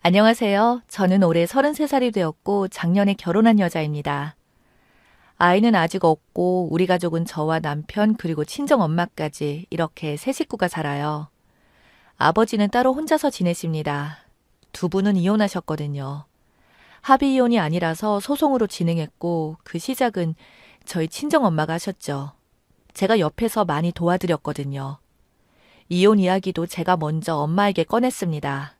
안녕하세요. 저는 올해 33살이 되었고 작년에 결혼한 여자입니다. 아이는 아직 없고 우리 가족은 저와 남편 그리고 친정 엄마까지 이렇게 세 식구가 살아요. 아버지는 따로 혼자서 지내십니다. 두 분은 이혼하셨거든요. 합의 이혼이 아니라서 소송으로 진행했고 그 시작은 저희 친정 엄마가 하셨죠. 제가 옆에서 많이 도와드렸거든요. 이혼 이야기도 제가 먼저 엄마에게 꺼냈습니다.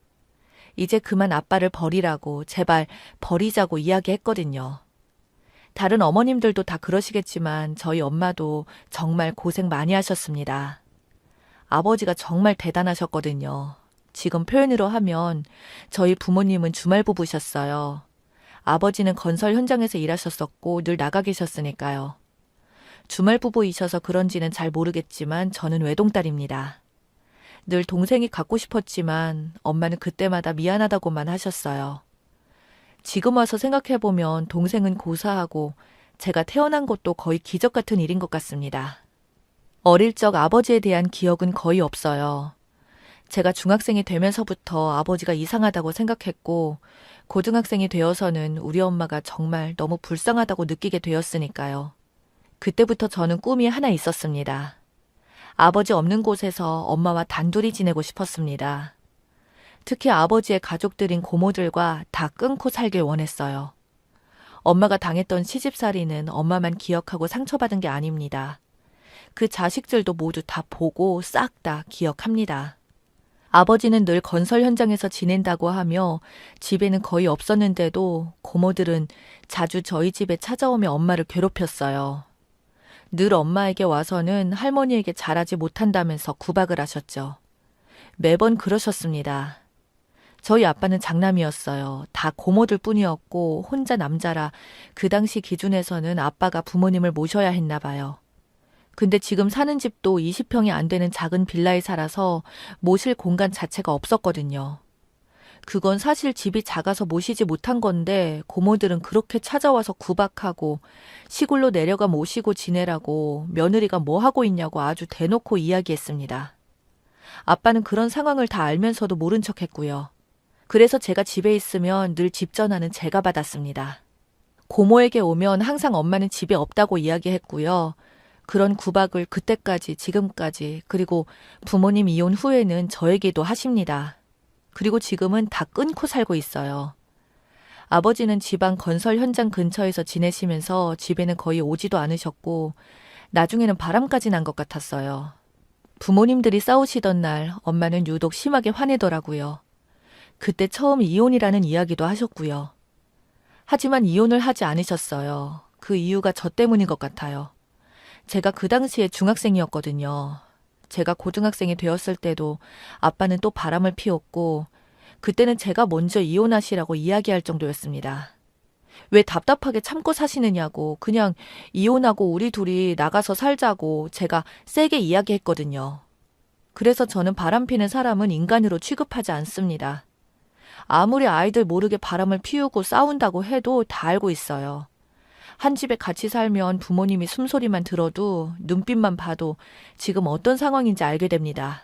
이제 그만 아빠를 버리라고 제발 버리자고 이야기했거든요. 다른 어머님들도 다 그러시겠지만 저희 엄마도 정말 고생 많이 하셨습니다. 아버지가 정말 대단하셨거든요. 지금 표현으로 하면 저희 부모님은 주말 부부셨어요. 아버지는 건설 현장에서 일하셨었고 늘 나가 계셨으니까요. 주말 부부이셔서 그런지는 잘 모르겠지만 저는 외동딸입니다. 늘 동생이 갖고 싶었지만 엄마는 그때마다 미안하다고만 하셨어요. 지금 와서 생각해보면 동생은 고사하고 제가 태어난 것도 거의 기적 같은 일인 것 같습니다. 어릴 적 아버지에 대한 기억은 거의 없어요. 제가 중학생이 되면서부터 아버지가 이상하다고 생각했고 고등학생이 되어서는 우리 엄마가 정말 너무 불쌍하다고 느끼게 되었으니까요. 그때부터 저는 꿈이 하나 있었습니다. 아버지 없는 곳에서 엄마와 단둘이 지내고 싶었습니다. 특히 아버지의 가족들인 고모들과 다 끊고 살길 원했어요. 엄마가 당했던 시집살이는 엄마만 기억하고 상처받은 게 아닙니다. 그 자식들도 모두 다 보고 싹 다 기억합니다. 아버지는 늘 건설 현장에서 지낸다고 하며 집에는 거의 없었는데도 고모들은 자주 저희 집에 찾아오며 엄마를 괴롭혔어요. 늘 엄마에게 와서는 할머니에게 잘하지 못한다면서 구박을 하셨죠. 매번 그러셨습니다. 저희 아빠는 장남이었어요. 다 고모들 뿐이었고 혼자 남자라 그 당시 기준에서는 아빠가 부모님을 모셔야 했나 봐요. 근데 지금 사는 집도 20평이 안 되는 작은 빌라에 살아서 모실 공간 자체가 없었거든요. 그건 사실 집이 작아서 모시지 못한 건데 고모들은 그렇게 찾아와서 구박하고 시골로 내려가 모시고 지내라고 며느리가 뭐 하고 있냐고 아주 대놓고 이야기했습니다. 아빠는 그런 상황을 다 알면서도 모른 척 했고요. 그래서 제가 집에 있으면 늘 집 전화는 제가 받았습니다. 고모에게 오면 항상 엄마는 집에 없다고 이야기했고요. 그런 구박을 그때까지 지금까지 그리고 부모님 이혼 후에는 저에게도 하십니다. 그리고 지금은 다 끊고 살고 있어요. 아버지는 지방 건설 현장 근처에서 지내시면서 집에는 거의 오지도 않으셨고 나중에는 바람까지 난 것 같았어요. 부모님들이 싸우시던 날 엄마는 유독 심하게 화내더라고요. 그때 처음 이혼이라는 이야기도 하셨고요. 하지만 이혼을 하지 않으셨어요. 그 이유가 저 때문인 것 같아요. 제가 그 당시에 중학생이었거든요. 제가 고등학생이 되었을 때도 아빠는 또 바람을 피웠고 그때는 제가 먼저 이혼하시라고 이야기할 정도였습니다. 왜 답답하게 참고 사시느냐고 그냥 이혼하고 우리 둘이 나가서 살자고 제가 세게 이야기했거든요. 그래서 저는 바람피는 사람은 인간으로 취급하지 않습니다. 아무리 아이들 모르게 바람을 피우고 싸운다고 해도 다 알고 있어요. 한 집에 같이 살면 부모님이 숨소리만 들어도 눈빛만 봐도 지금 어떤 상황인지 알게 됩니다.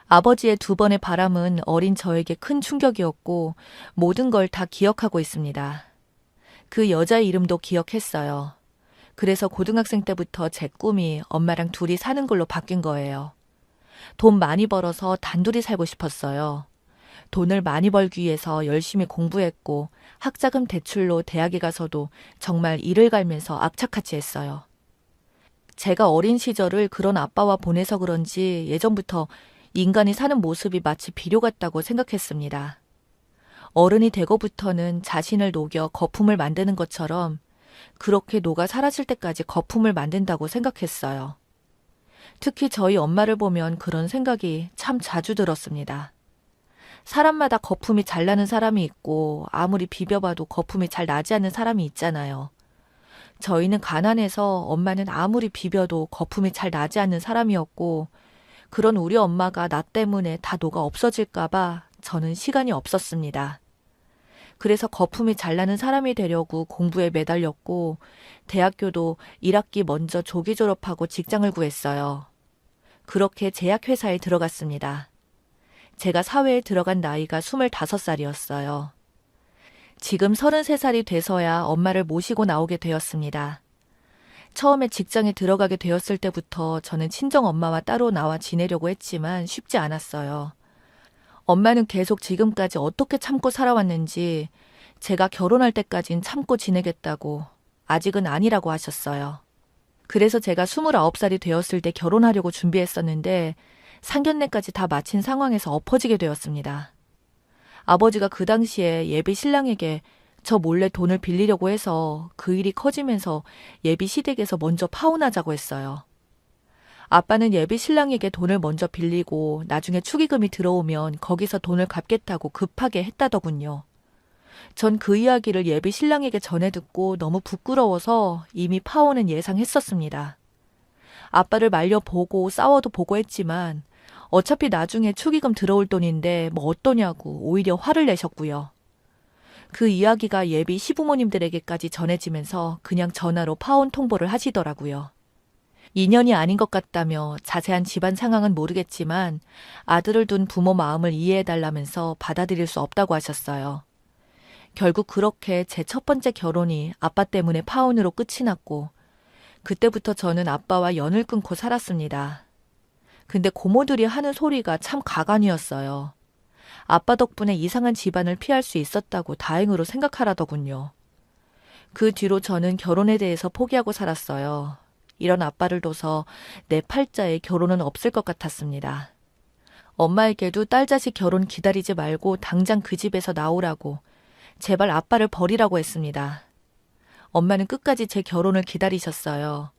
아버지의 두 번의 바람은 어린 저에게 큰 충격이었고 모든 걸 다 기억하고 있습니다. 그 여자의 이름도 기억했어요. 그래서 고등학생 때부터 제 꿈이 엄마랑 둘이 사는 걸로 바뀐 거예요. 돈 많이 벌어서 단둘이 살고 싶었어요. 돈을 많이 벌기 위해서 열심히 공부했고 학자금 대출로 대학에 가서도 정말 이를 갈면서 악착같이 했어요. 제가 어린 시절을 그런 아빠와 보내서 그런지 예전부터 인간이 사는 모습이 마치 비료 같다고 생각했습니다. 어른이 되고부터는 자신을 녹여 거품을 만드는 것처럼 그렇게 녹아 사라질 때까지 거품을 만든다고 생각했어요. 특히 저희 엄마를 보면 그런 생각이 참 자주 들었습니다. 사람마다 거품이 잘 나는 사람이 있고 아무리 비벼봐도 거품이 잘 나지 않는 사람이 있잖아요. 저희는 가난해서 엄마는 아무리 비벼도 거품이 잘 나지 않는 사람이었고 그런 우리 엄마가 나 때문에 다 녹아 없어질까 봐 저는 시간이 없었습니다. 그래서 거품이 잘 나는 사람이 되려고 공부에 매달렸고 대학교도 1학기 먼저 조기 졸업하고 직장을 구했어요. 그렇게 제약회사에 들어갔습니다. 제가 사회에 들어간 나이가 25살이었어요. 지금 33살이 돼서야 엄마를 모시고 나오게 되었습니다. 처음에 직장에 들어가게 되었을 때부터 저는 친정 엄마와 따로 나와 지내려고 했지만 쉽지 않았어요. 엄마는 계속 지금까지 어떻게 참고 살아왔는지 제가 결혼할 때까진 참고 지내겠다고 아직은 아니라고 하셨어요. 그래서 제가 29살이 되었을 때 결혼하려고 준비했었는데 상견례까지 다 마친 상황에서 엎어지게 되었습니다. 아버지가 그 당시에 예비 신랑에게 저 몰래 돈을 빌리려고 해서 그 일이 커지면서 예비 시댁에서 먼저 파혼하자고 했어요. 아빠는 예비 신랑에게 돈을 먼저 빌리고 나중에 축의금이 들어오면 거기서 돈을 갚겠다고 급하게 했다더군요. 전 그 이야기를 예비 신랑에게 전해 듣고 너무 부끄러워서 이미 파혼은 예상했었습니다. 아빠를 말려보고 싸워도 보고 했지만 어차피 나중에 축의금 들어올 돈인데 뭐 어떠냐고 오히려 화를 내셨고요. 그 이야기가 예비 시부모님들에게까지 전해지면서 그냥 전화로 파혼 통보를 하시더라고요. 인연이 아닌 것 같다며 자세한 집안 상황은 모르겠지만 아들을 둔 부모 마음을 이해해달라면서 받아들일 수 없다고 하셨어요. 결국 그렇게 제 첫 번째 결혼이 아빠 때문에 파혼으로 끝이 났고 그때부터 저는 아빠와 연을 끊고 살았습니다. 근데 고모들이 하는 소리가 참 가관이었어요. 아빠 덕분에 이상한 집안을 피할 수 있었다고 다행으로 생각하라더군요. 그 뒤로 저는 결혼에 대해서 포기하고 살았어요. 이런 아빠를 둬서 내 팔자에 결혼은 없을 것 같았습니다. 엄마에게도 딸 자식 결혼 기다리지 말고 당장 그 집에서 나오라고 제발 아빠를 버리라고 했습니다. 엄마는 끝까지 제 결혼을 기다리셨어요.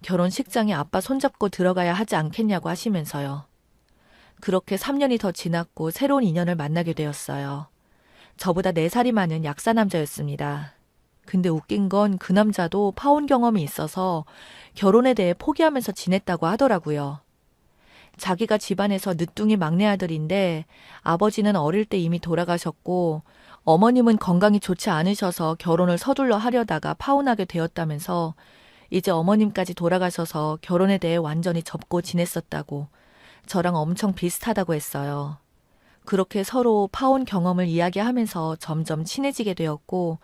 결혼식장에 아빠 손잡고 들어가야 하지 않겠냐고 하시면서요. 그렇게 3년이 더 지났고 새로운 인연을 만나게 되었어요. 저보다 4살이 많은 약사 남자였습니다. 근데 웃긴 건 그 남자도 파혼 경험이 있어서 결혼에 대해 포기하면서 지냈다고 하더라고요. 자기가 집안에서 늦둥이 막내 아들인데 아버지는 어릴 때 이미 돌아가셨고 어머님은 건강이 좋지 않으셔서 결혼을 서둘러 하려다가 파혼하게 되었다면서 이제 어머님까지 돌아가셔서 결혼에 대해 완전히 접고 지냈었다고 저랑 엄청 비슷하다고 했어요. 그렇게 서로 파혼 경험을 이야기하면서 점점 친해지게 되었고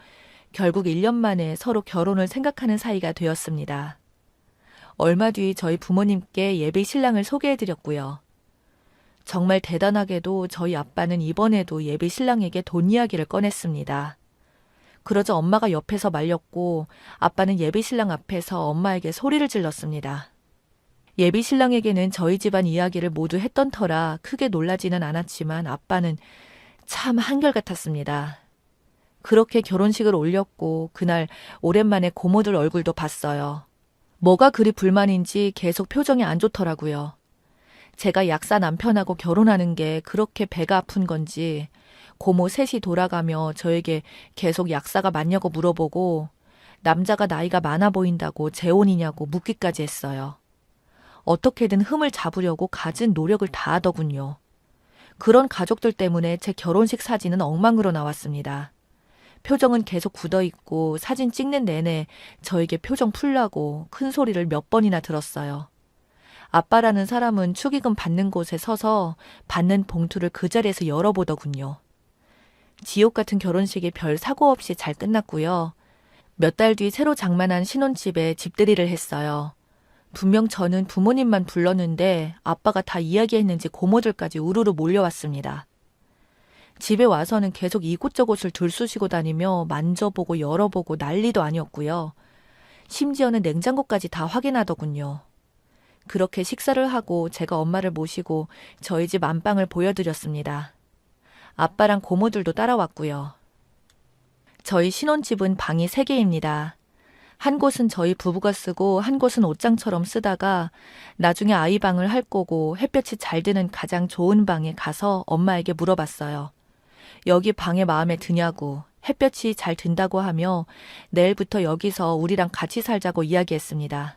결국 1년 만에 서로 결혼을 생각하는 사이가 되었습니다. 얼마 뒤 저희 부모님께 예비 신랑을 소개해드렸고요. 정말 대단하게도 저희 아빠는 이번에도 예비 신랑에게 돈 이야기를 꺼냈습니다. 그러자 엄마가 옆에서 말렸고 아빠는 예비 신랑 앞에서 엄마에게 소리를 질렀습니다. 예비 신랑에게는 저희 집안 이야기를 모두 했던 터라 크게 놀라지는 않았지만 아빠는 참 한결같았습니다. 그렇게 결혼식을 올렸고 그날 오랜만에 고모들 얼굴도 봤어요. 뭐가 그리 불만인지 계속 표정이 안 좋더라고요. 제가 약사 남편하고 결혼하는 게 그렇게 배가 아픈 건지 고모 셋이 돌아가며 저에게 계속 약사가 맞냐고 물어보고 남자가 나이가 많아 보인다고 재혼이냐고 묻기까지 했어요. 어떻게든 흠을 잡으려고 갖은 노력을 다하더군요. 그런 가족들 때문에 제 결혼식 사진은 엉망으로 나왔습니다. 표정은 계속 굳어있고 사진 찍는 내내 저에게 표정 풀라고 큰 소리를 몇 번이나 들었어요. 아빠라는 사람은 축의금 받는 곳에 서서 받는 봉투를 그 자리에서 열어보더군요. 지옥 같은 결혼식이 별 사고 없이 잘 끝났고요. 몇 달 뒤 새로 장만한 신혼집에 집들이를 했어요. 분명 저는 부모님만 불렀는데 아빠가 다 이야기했는지 고모들까지 우르르 몰려왔습니다. 집에 와서는 계속 이곳저곳을 들쑤시고 다니며 만져보고 열어보고 난리도 아니었고요. 심지어는 냉장고까지 다 확인하더군요. 그렇게 식사를 하고 제가 엄마를 모시고 저희 집 안방을 보여드렸습니다. 아빠랑 고모들도 따라왔고요. 저희 신혼집은 방이 3개입니다. 한 곳은 저희 부부가 쓰고 한 곳은 옷장처럼 쓰다가 나중에 아이 방을 할 거고 햇볕이 잘 드는 가장 좋은 방에 가서 엄마에게 물어봤어요. 여기 방에 마음에 드냐고, 햇볕이 잘 든다고 하며 내일부터 여기서 우리랑 같이 살자고 이야기했습니다.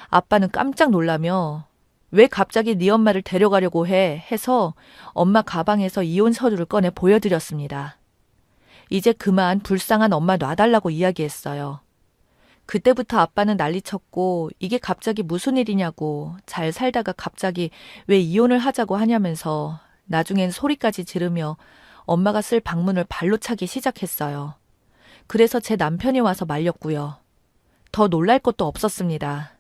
아빠는 깜짝 놀라며 왜 갑자기 네 엄마를 데려가려고 해 해서 엄마 가방에서 이혼 서류를 꺼내 보여드렸습니다. 이제 그만 불쌍한 엄마 놔달라고 이야기했어요. 그때부터 아빠는 난리쳤고 이게 갑자기 무슨 일이냐고 잘 살다가 갑자기 왜 이혼을 하자고 하냐면서 나중엔 소리까지 지르며 엄마가 쓸 방문을 발로 차기 시작했어요. 그래서 제 남편이 와서 말렸고요. 더 놀랄 것도 없었습니다.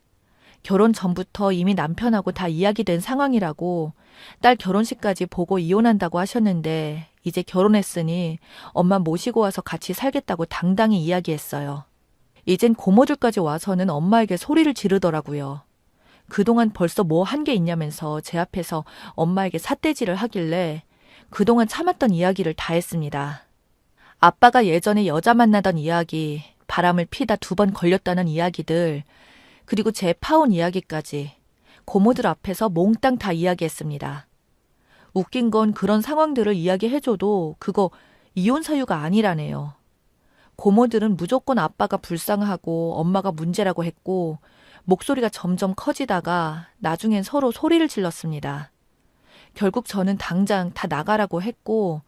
결혼 전부터 이미 남편하고 다 이야기된 상황이라고 딸 결혼식까지 보고 이혼한다고 하셨는데 이제 결혼했으니 엄마 모시고 와서 같이 살겠다고 당당히 이야기했어요. 이젠 고모들까지 와서는 엄마에게 소리를 지르더라고요. 그동안 벌써 뭐 한 게 있냐면서 제 앞에서 엄마에게 삿대질을 하길래 그동안 참았던 이야기를 다 했습니다. 아빠가 예전에 여자 만나던 이야기, 바람을 피다 2번 걸렸다는 이야기들, 그리고 제 파혼 이야기까지 고모들 앞에서 몽땅 다 이야기했습니다. 웃긴 건 그런 상황들을 이야기해줘도 그거 이혼 사유가 아니라네요. 고모들은 무조건 아빠가 불쌍하고 엄마가 문제라고 했고 목소리가 점점 커지다가 나중엔 서로 소리를 질렀습니다. 결국 저는 당장 다 나가라고 했고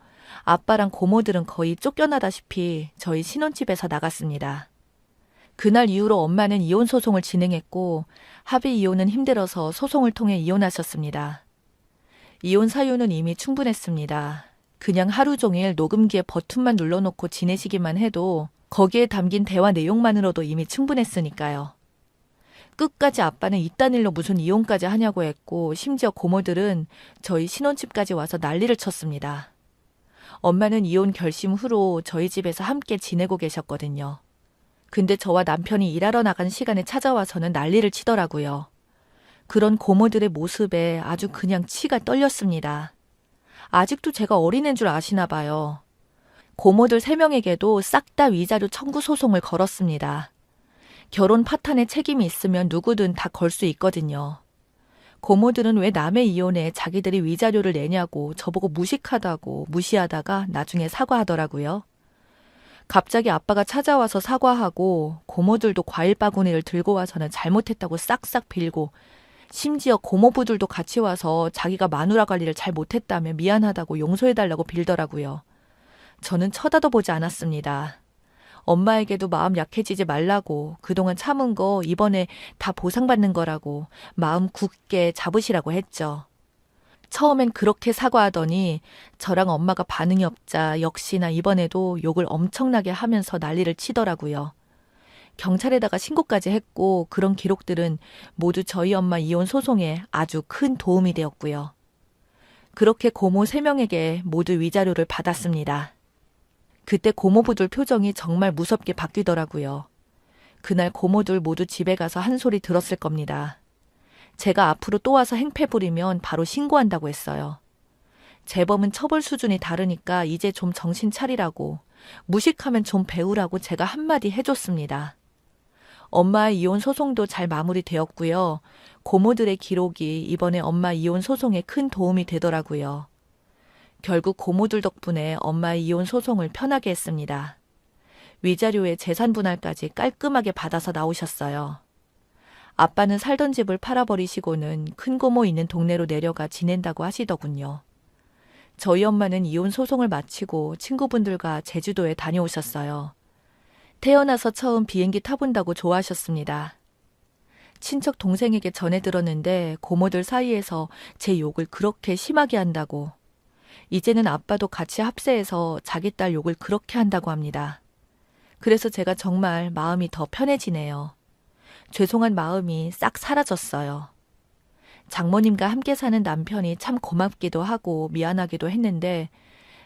아빠랑 고모들은 거의 쫓겨나다시피 저희 신혼집에서 나갔습니다. 그날 이후로 엄마는 이혼 소송을 진행했고 합의 이혼은 힘들어서 소송을 통해 이혼하셨습니다. 이혼 사유는 이미 충분했습니다. 그냥 하루 종일 녹음기에 버튼만 눌러놓고 지내시기만 해도 거기에 담긴 대화 내용만으로도 이미 충분했으니까요. 끝까지 아빠는 이딴 일로 무슨 이혼까지 하냐고 했고 심지어 고모들은 저희 신혼집까지 와서 난리를 쳤습니다. 엄마는 이혼 결심 후로 저희 집에서 함께 지내고 계셨거든요. 근데 저와 남편이 일하러 나간 시간에 찾아와서는 난리를 치더라고요. 그런 고모들의 모습에 아주 그냥 치가 떨렸습니다. 아직도 제가 어린애인 줄 아시나 봐요. 고모들 3명에게도 싹 다 위자료 청구 소송을 걸었습니다. 결혼 파탄에 책임이 있으면 누구든 다 걸 수 있거든요. 고모들은 왜 남의 이혼에 자기들이 위자료를 내냐고 저보고 무식하다고 무시하다가 나중에 사과하더라고요. 갑자기 아빠가 찾아와서 사과하고 고모들도 과일 바구니를 들고 와서는 잘못했다고 싹싹 빌고 심지어 고모부들도 같이 와서 자기가 마누라 관리를 잘 못했다며 미안하다고 용서해달라고 빌더라고요. 저는 쳐다도 보지 않았습니다. 엄마에게도 마음 약해지지 말라고 그동안 참은 거 이번에 다 보상받는 거라고 마음 굳게 잡으시라고 했죠. 처음엔 그렇게 사과하더니 저랑 엄마가 반응이 없자 역시나 이번에도 욕을 엄청나게 하면서 난리를 치더라고요. 경찰에다가 신고까지 했고 그런 기록들은 모두 저희 엄마 이혼 소송에 아주 큰 도움이 되었고요. 그렇게 고모 3명에게 모두 위자료를 받았습니다. 그때 고모부들 표정이 정말 무섭게 바뀌더라고요. 그날 고모들 모두 집에 가서 한 소리 들었을 겁니다. 제가 앞으로 또 와서 행패 부리면 바로 신고한다고 했어요. 재범은 처벌 수준이 다르니까 이제 좀 정신 차리라고, 무식하면 좀 배우라고 제가 한마디 해줬습니다. 엄마의 이혼 소송도 잘 마무리되었고요. 고모들의 기록이 이번에 엄마 이혼 소송에 큰 도움이 되더라고요. 결국 고모들 덕분에 엄마의 이혼 소송을 편하게 했습니다. 위자료에 재산 분할까지 깔끔하게 받아서 나오셨어요. 아빠는 살던 집을 팔아버리시고는 큰 고모 있는 동네로 내려가 지낸다고 하시더군요. 저희 엄마는 이혼 소송을 마치고 친구분들과 제주도에 다녀오셨어요. 태어나서 처음 비행기 타본다고 좋아하셨습니다. 친척 동생에게 전해 들었는데 고모들 사이에서 제 욕을 그렇게 심하게 한다고. 이제는 아빠도 같이 합세해서 자기 딸 욕을 그렇게 한다고 합니다. 그래서 제가 정말 마음이 더 편해지네요. 죄송한 마음이 싹 사라졌어요. 장모님과 함께 사는 남편이 참 고맙기도 하고 미안하기도 했는데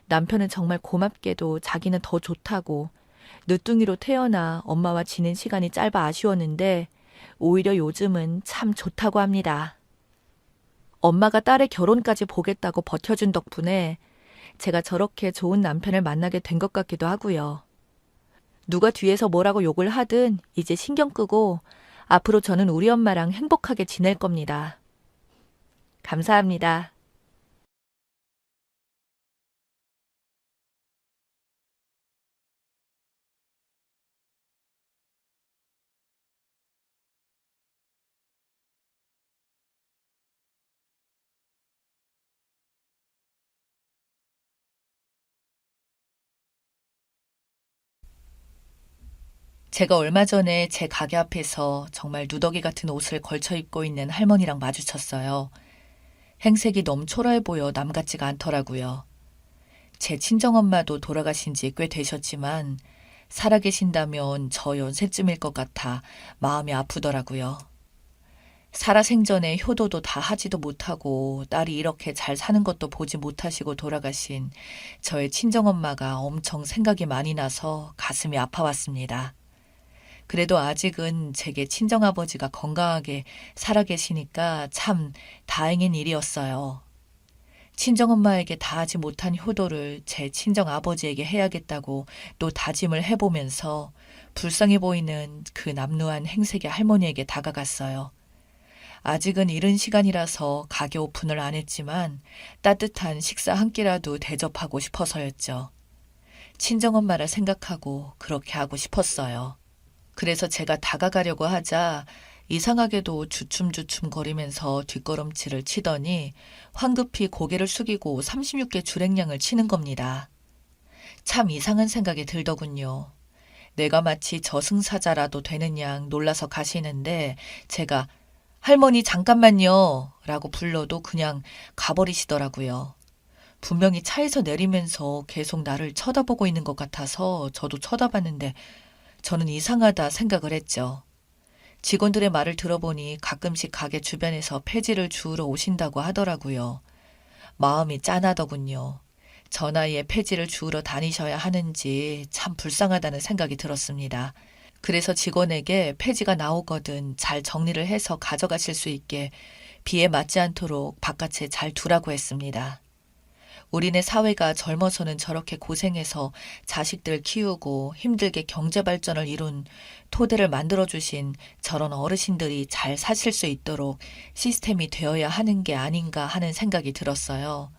남편은 정말 고맙게도 자기는 더 좋다고 늦둥이로 태어나 엄마와 지낸 시간이 짧아 아쉬웠는데 오히려 요즘은 참 좋다고 합니다. 엄마가 딸의 결혼까지 보겠다고 버텨준 덕분에 제가 저렇게 좋은 남편을 만나게 된 것 같기도 하고요. 누가 뒤에서 뭐라고 욕을 하든 이제 신경 끄고 앞으로 저는 우리 엄마랑 행복하게 지낼 겁니다. 감사합니다. 제가 얼마 전에 제 가게 앞에서 정말 누더기 같은 옷을 걸쳐 입고 있는 할머니랑 마주쳤어요. 행색이 너무 초라해 보여 남 같지가 않더라고요. 제 친정엄마도 돌아가신 지 꽤 되셨지만 살아계신다면 저 연세쯤일 것 같아 마음이 아프더라고요. 살아생전에 효도도 다 하지도 못하고 딸이 이렇게 잘 사는 것도 보지 못하시고 돌아가신 저의 친정엄마가 엄청 생각이 많이 나서 가슴이 아파왔습니다. 그래도 아직은 제게 친정아버지가 건강하게 살아계시니까 참 다행인 일이었어요. 친정엄마에게 다하지 못한 효도를 제 친정아버지에게 해야겠다고 또 다짐을 해보면서 불쌍해 보이는 그 남루한 행색의 할머니에게 다가갔어요. 아직은 이른 시간이라서 가게 오픈을 안 했지만 따뜻한 식사 한 끼라도 대접하고 싶어서였죠. 친정엄마라 생각하고 그렇게 하고 싶었어요. 그래서 제가 다가가려고 하자 이상하게도 주춤주춤 거리면서 뒷걸음질을 치더니 황급히 고개를 숙이고 36개 주랭량을 치는 겁니다. 참 이상한 생각이 들더군요. 내가 마치 저승사자라도 되는 양 놀라서 가시는데 제가 할머니 잠깐만요 라고 불러도 그냥 가버리시더라고요. 분명히 차에서 내리면서 계속 나를 쳐다보고 있는 것 같아서 저도 쳐다봤는데 저는 이상하다 생각을 했죠. 직원들의 말을 들어보니 가끔씩 가게 주변에서 폐지를 주우러 오신다고 하더라고요. 마음이 짠하더군요. 저 나이에 폐지를 주우러 다니셔야 하는지 참 불쌍하다는 생각이 들었습니다. 그래서 직원에게 폐지가 나오거든 잘 정리를 해서 가져가실 수 있게 비에 맞지 않도록 바깥에 잘 두라고 했습니다. 우리네 사회가 젊어서는 저렇게 고생해서 자식들 키우고 힘들게 경제 발전을 이룬 토대를 만들어주신 저런 어르신들이 잘 사실 수 있도록 시스템이 되어야 하는 게 아닌가 하는 생각이 들었어요.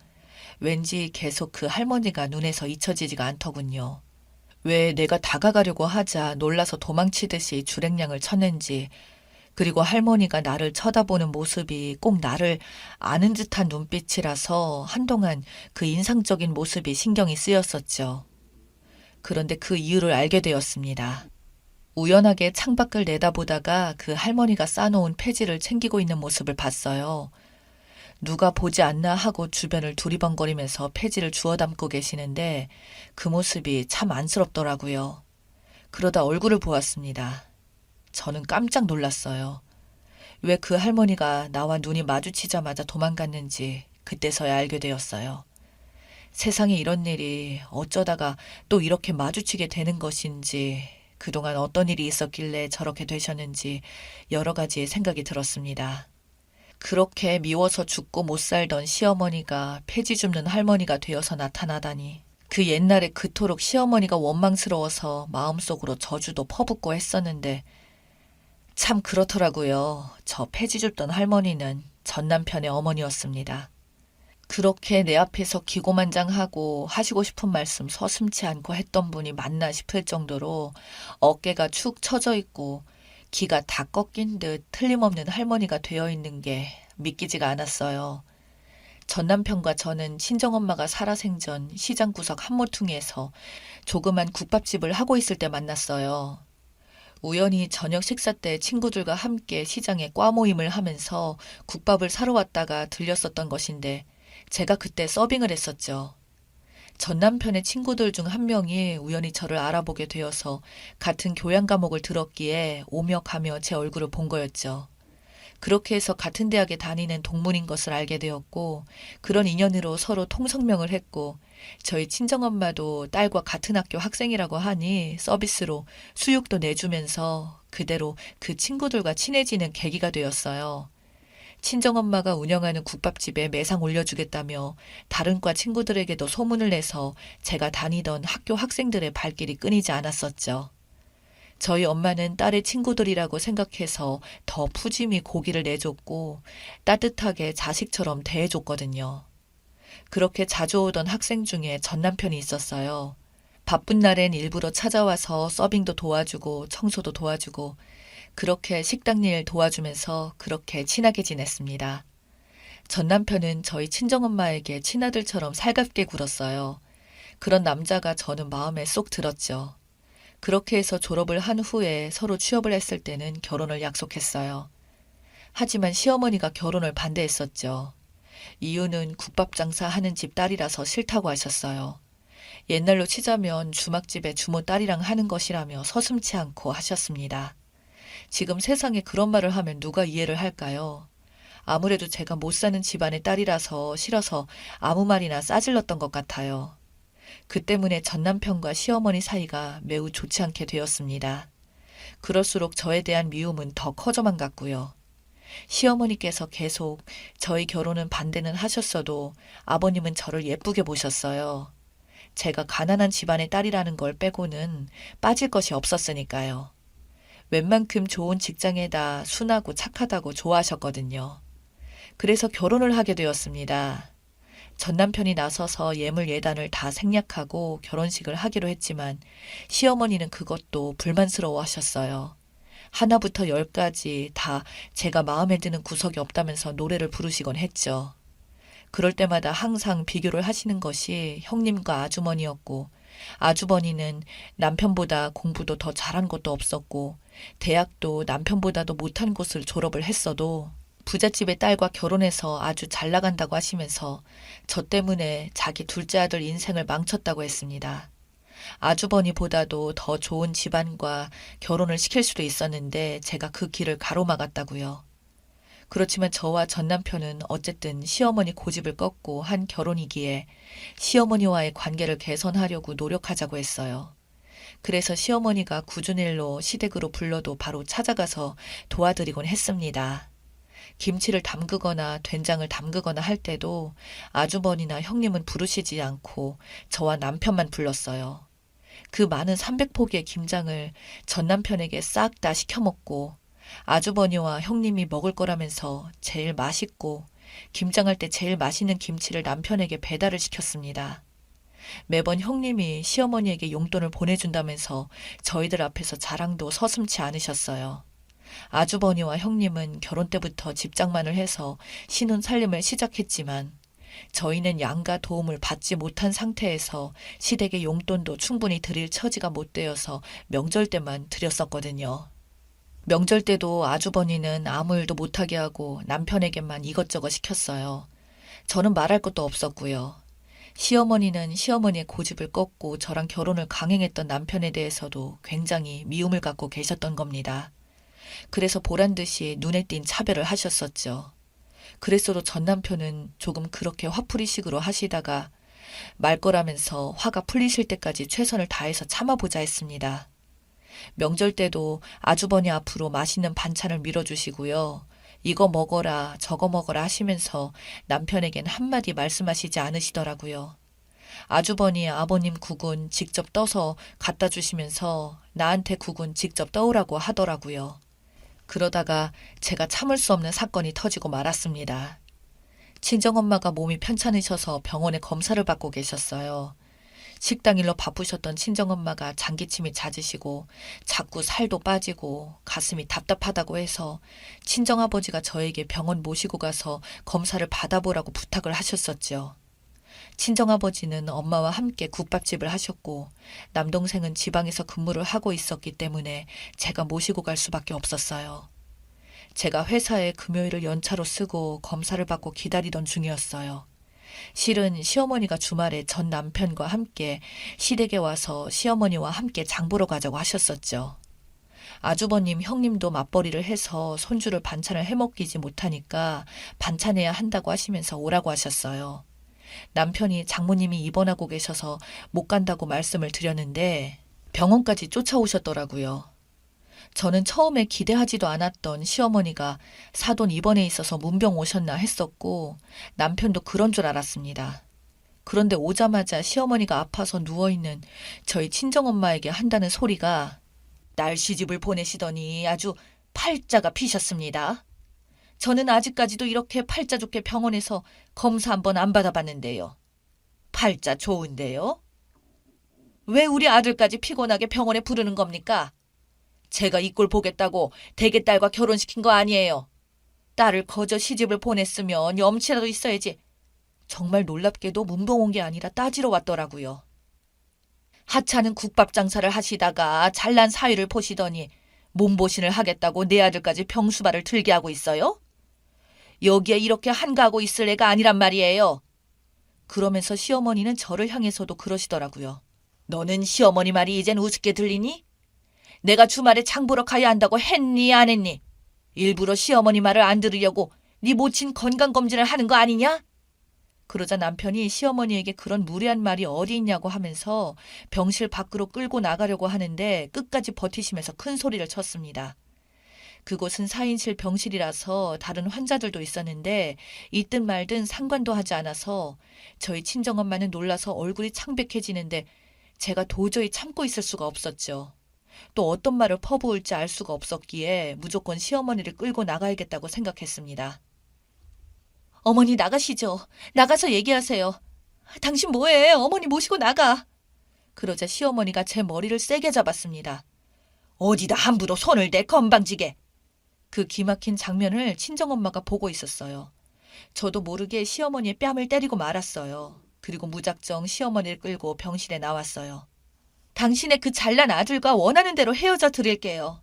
왠지 계속 그 할머니가 눈에서 잊혀지지가 않더군요. 왜 내가 다가가려고 하자 놀라서 도망치듯이 주랭량을 쳤는지, 그리고 할머니가 나를 쳐다보는 모습이 꼭 나를 아는 듯한 눈빛이라서 한동안 그 인상적인 모습이 신경이 쓰였었죠. 그런데 그 이유를 알게 되었습니다. 우연하게 창밖을 내다보다가 그 할머니가 싸놓은 폐지를 챙기고 있는 모습을 봤어요. 누가 보지 않나 하고 주변을 두리번거리면서 폐지를 주워 담고 계시는데 그 모습이 참 안쓰럽더라고요. 그러다 얼굴을 보았습니다. 저는 깜짝 놀랐어요. 왜 그 할머니가 나와 눈이 마주치자마자 도망갔는지 그때서야 알게 되었어요. 세상에 이런 일이 어쩌다가 또 이렇게 마주치게 되는 것인지, 그동안 어떤 일이 있었길래 저렇게 되셨는지 여러 가지의 생각이 들었습니다. 그렇게 미워서 죽고 못 살던 시어머니가 폐지 줍는 할머니가 되어서 나타나다니. 그 옛날에 그토록 시어머니가 원망스러워서 마음속으로 저주도 퍼붓고 했었는데 참 그렇더라고요. 저 폐지 줍던 할머니는 전 남편의 어머니였습니다. 그렇게 내 앞에서 기고만장하고 하시고 싶은 말씀 서슴지 않고 했던 분이 맞나 싶을 정도로 어깨가 축 처져 있고 기가 다 꺾인 듯 틀림없는 할머니가 되어 있는 게 믿기지가 않았어요. 전 남편과 저는 친정엄마가 살아생전 시장 구석 한 모퉁이에서 조그만 국밥집을 하고 있을 때 만났어요. 우연히 저녁 식사 때 친구들과 함께 시장에 과 모임을 하면서 국밥을 사러 왔다가 들렸었던 것인데 제가 그때 서빙을 했었죠. 전 남편의 친구들 중 한 명이 우연히 저를 알아보게 되어서 같은 교양 과목을 들었기에 오며 가며 제 얼굴을 본 거였죠. 그렇게 해서 같은 대학에 다니는 동문인 것을 알게 되었고 그런 인연으로 서로 통성명을 했고 저희 친정엄마도 딸과 같은 학교 학생이라고 하니 서비스로 수육도 내주면서 그대로 그 친구들과 친해지는 계기가 되었어요. 친정엄마가 운영하는 국밥집에 매상 올려주겠다며 다른 과 친구들에게도 소문을 내서 제가 다니던 학교 학생들의 발길이 끊이지 않았었죠. 저희 엄마는 딸의 친구들이라고 생각해서 더 푸짐히 고기를 내줬고 따뜻하게 자식처럼 대해줬거든요. 그렇게 자주 오던 학생 중에 전 남편이 있었어요. 바쁜 날엔 일부러 찾아와서 서빙도 도와주고 청소도 도와주고 그렇게 식당 일 도와주면서 그렇게 친하게 지냈습니다. 전 남편은 저희 친정엄마에게 친아들처럼 살갑게 굴었어요. 그런 남자가 저는 마음에 쏙 들었죠. 그렇게 해서 졸업을 한 후에 서로 취업을 했을 때는 결혼을 약속했어요. 하지만 시어머니가 결혼을 반대했었죠. 이유는 국밥 장사 하는 집 딸이라서 싫다고 하셨어요. 옛날로 치자면 주막집에 주모 딸이랑 하는 것이라며 서슴지 않고 하셨습니다. 지금 세상에 그런 말을 하면 누가 이해를 할까요? 아무래도 제가 못 사는 집안의 딸이라서 싫어서 아무 말이나 싸질렀던 것 같아요. 그 때문에 전남편과 시어머니 사이가 매우 좋지 않게 되었습니다. 그럴수록 저에 대한 미움은 더 커져만 갔고요. 시어머니께서 계속 저희 결혼은 반대는 하셨어도 아버님은 저를 예쁘게 보셨어요. 제가 가난한 집안의 딸이라는 걸 빼고는 빠질 것이 없었으니까요. 웬만큼 좋은 직장에다 순하고 착하다고 좋아하셨거든요. 그래서 결혼을 하게 되었습니다. 전 남편이 나서서 예물 예단을 다 생략하고 결혼식을 하기로 했지만 시어머니는 그것도 불만스러워 하셨어요. 하나부터 열까지 다 제가 마음에 드는 구석이 없다면서 노래를 부르시곤 했죠. 그럴 때마다 항상 비교를 하시는 것이 형님과 아주머니였고, 아주버니는 남편보다 공부도 더 잘한 것도 없었고, 대학도 남편보다도 못한 곳을 졸업을 했어도 부잣집의 딸과 결혼해서 아주 잘 나간다고 하시면서 저 때문에 자기 둘째 아들 인생을 망쳤다고 했습니다. 아주버니보다도 더 좋은 집안과 결혼을 시킬 수도 있었는데 제가 그 길을 가로막았다고요. 그렇지만 저와 전 남편은 어쨌든 시어머니 고집을 꺾고 한 결혼이기에 시어머니와의 관계를 개선하려고 노력하자고 했어요. 그래서 시어머니가 굳은 일로 시댁으로 불러도 바로 찾아가서 도와드리곤 했습니다. 김치를 담그거나 된장을 담그거나 할 때도 아주버니나 형님은 부르시지 않고 저와 남편만 불렀어요. 그 많은 300포기의 김장을 전 남편에게 싹 다 시켜먹고 아주버니와 형님이 먹을 거라면서 제일 맛있고 김장할 때 제일 맛있는 김치를 남편에게 배달을 시켰습니다. 매번 형님이 시어머니에게 용돈을 보내준다면서 저희들 앞에서 자랑도 서슴지 않으셨어요. 아주버니와 형님은 결혼 때부터 집장만을 해서 신혼 살림을 시작했지만 저희는 양가 도움을 받지 못한 상태에서 시댁의 용돈도 충분히 드릴 처지가 못 되어서 명절 때만 드렸었거든요. 명절 때도 아주버니는 아무 일도 못하게 하고 남편에게만 이것저것 시켰어요. 저는 말할 것도 없었고요. 시어머니는 시어머니의 고집을 꺾고 저랑 결혼을 강행했던 남편에 대해서도 굉장히 미움을 갖고 계셨던 겁니다. 그래서 보란듯이 눈에 띈 차별을 하셨었죠. 그랬어도 전 남편은 조금 그렇게 화풀이식으로 하시다가 말 거라면서 화가 풀리실 때까지 최선을 다해서 참아보자 했습니다. 명절 때도 아주버니 앞으로 맛있는 반찬을 밀어주시고요. 이거 먹어라 저거 먹어라 하시면서 남편에겐 한마디 말씀하시지 않으시더라고요. 아주버니 아버님 국은 직접 떠서 갖다 주시면서 나한테 국은 직접 떠오라고 하더라고요. 그러다가 제가 참을 수 없는 사건이 터지고 말았습니다. 친정엄마가 몸이 편찮으셔서 병원에 검사를 받고 계셨어요. 식당 일로 바쁘셨던 친정엄마가 장기침이 잦으시고 자꾸 살도 빠지고 가슴이 답답하다고 해서 친정아버지가 저에게 병원 모시고 가서 검사를 받아보라고 부탁을 하셨었죠. 친정아버지는 엄마와 함께 국밥집을 하셨고 남동생은 지방에서 근무를 하고 있었기 때문에 제가 모시고 갈 수밖에 없었어요. 제가 회사에 금요일을 연차로 쓰고 검사를 받고 기다리던 중이었어요. 실은 시어머니가 주말에 전 남편과 함께 시댁에 와서 시어머니와 함께 장 보러 가자고 하셨었죠. 아주버님, 형님도 맞벌이를 해서 손주를 반찬을 해먹이지 못하니까 반찬해야 한다고 하시면서 오라고 하셨어요. 남편이 장모님이 입원하고 계셔서 못 간다고 말씀을 드렸는데 병원까지 쫓아오셨더라고요. 저는 처음에 기대하지도 않았던 시어머니가 사돈 입원에 있어서 문병 오셨나 했었고 남편도 그런 줄 알았습니다. 그런데 오자마자 시어머니가 아파서 누워있는 저희 친정엄마에게 한다는 소리가 날 시집을 보내시더니 아주 팔자가 피셨습니다. 저는 아직까지도 이렇게 팔자 좋게 병원에서 검사 한번 안 받아봤는데요. 팔자 좋은데요? 왜 우리 아들까지 피곤하게 병원에 부르는 겁니까? 제가 이 꼴 보겠다고 대개딸과 결혼시킨 거 아니에요. 딸을 거저 시집을 보냈으면 염치라도 있어야지. 정말 놀랍게도 문병 온 게 아니라 따지러 왔더라고요. 하찮은 국밥 장사를 하시다가 잘난 사위를 보시더니 몸보신을 하겠다고 내 아들까지 병수발을 들게 하고 있어요? 여기에 이렇게 한가하고 있을 애가 아니란 말이에요. 그러면서 시어머니는 저를 향해서도 그러시더라고요. 너는 시어머니 말이 이젠 우습게 들리니? 내가 주말에 장 보러 가야 한다고 했니 안 했니? 일부러 시어머니 말을 안 들으려고 네 모친 건강검진을 하는 거 아니냐? 그러자 남편이 시어머니에게 그런 무례한 말이 어디 있냐고 하면서 병실 밖으로 끌고 나가려고 하는데 끝까지 버티시면서 큰 소리를 쳤습니다. 그곳은 4인실 병실이라서 다른 환자들도 있었는데 있든 말든 상관도 하지 않아서 저희 친정엄마는 놀라서 얼굴이 창백해지는데 제가 도저히 참고 있을 수가 없었죠. 또 어떤 말을 퍼부을지 알 수가 없었기에 무조건 시어머니를 끌고 나가야겠다고 생각했습니다. 어머니 나가시죠. 나가서 얘기하세요. 당신 뭐해? 어머니 모시고 나가. 그러자 시어머니가 제 머리를 세게 잡았습니다. 어디다 함부로 손을 대 건방지게. 그 기막힌 장면을 친정엄마가 보고 있었어요. 저도 모르게 시어머니의 뺨을 때리고 말았어요. 그리고 무작정 시어머니를 끌고 병실에 나왔어요. 당신의 그 잘난 아들과 원하는 대로 헤어져 드릴게요.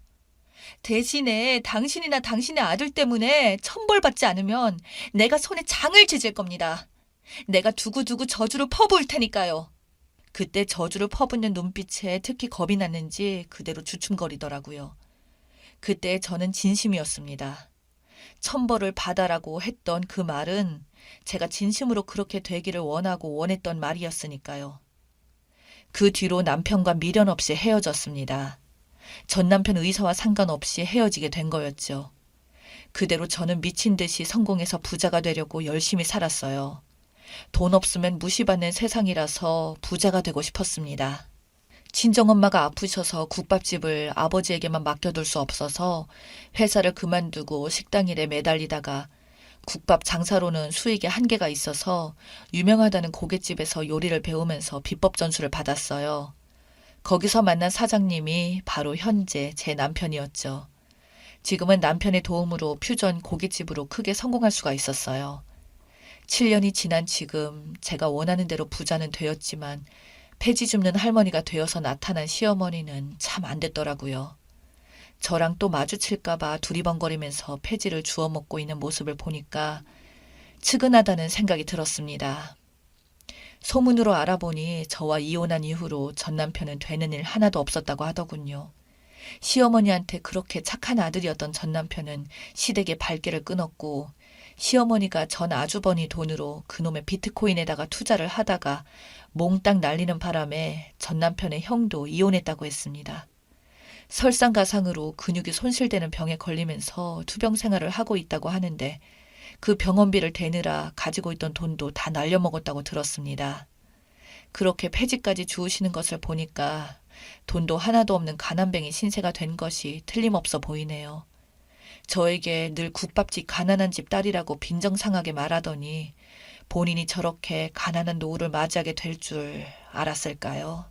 대신에 당신이나 당신의 아들 때문에 천벌받지 않으면 내가 손에 장을 찢을 겁니다. 내가 두고두고 저주를 퍼부을 테니까요. 그때 저주를 퍼붓는 눈빛에 특히 겁이 났는지 그대로 주춤거리더라고요. 그때 저는 진심이었습니다. 천벌을 받아라고 했던 그 말은 제가 진심으로 그렇게 되기를 원하고 원했던 말이었으니까요. 그 뒤로 남편과 미련 없이 헤어졌습니다. 전 남편 의사와 상관없이 헤어지게 된 거였죠. 그대로 저는 미친 듯이 성공해서 부자가 되려고 열심히 살았어요. 돈 없으면 무시받는 세상이라서 부자가 되고 싶었습니다. 친정엄마가 아프셔서 국밥집을 아버지에게만 맡겨둘 수 없어서 회사를 그만두고 식당 일에 매달리다가 국밥 장사로는 수익에 한계가 있어서 유명하다는 고깃집에서 요리를 배우면서 비법 전수를 받았어요. 거기서 만난 사장님이 바로 현재 제 남편이었죠. 지금은 남편의 도움으로 퓨전 고깃집으로 크게 성공할 수가 있었어요. 7년이 지난 지금 제가 원하는 대로 부자는 되었지만 폐지 줍는 할머니가 되어서 나타난 시어머니는 참 안 됐더라고요. 저랑 또 마주칠까봐 두리번거리면서 폐지를 주워 먹고 있는 모습을 보니까 측은하다는 생각이 들었습니다. 소문으로 알아보니 저와 이혼한 이후로 전 남편은 되는 일 하나도 없었다고 하더군요. 시어머니한테 그렇게 착한 아들이었던 전 남편은 시댁의 발길을 끊었고 시어머니가 전 아주버니 돈으로 그놈의 비트코인에다가 투자를 하다가 몽땅 날리는 바람에 전 남편의 형도 이혼했다고 했습니다. 설상가상으로 근육이 손실되는 병에 걸리면서 투병 생활을 하고 있다고 하는데 그 병원비를 대느라 가지고 있던 돈도 다 날려먹었다고 들었습니다. 그렇게 폐지까지 주우시는 것을 보니까 돈도 하나도 없는 가난뱅이 신세가 된 것이 틀림없어 보이네요. 저에게 늘 국밥집 가난한 집 딸이라고 빈정상하게 말하더니 본인이 저렇게 가난한 노후를 맞이하게 될 줄 알았을까요?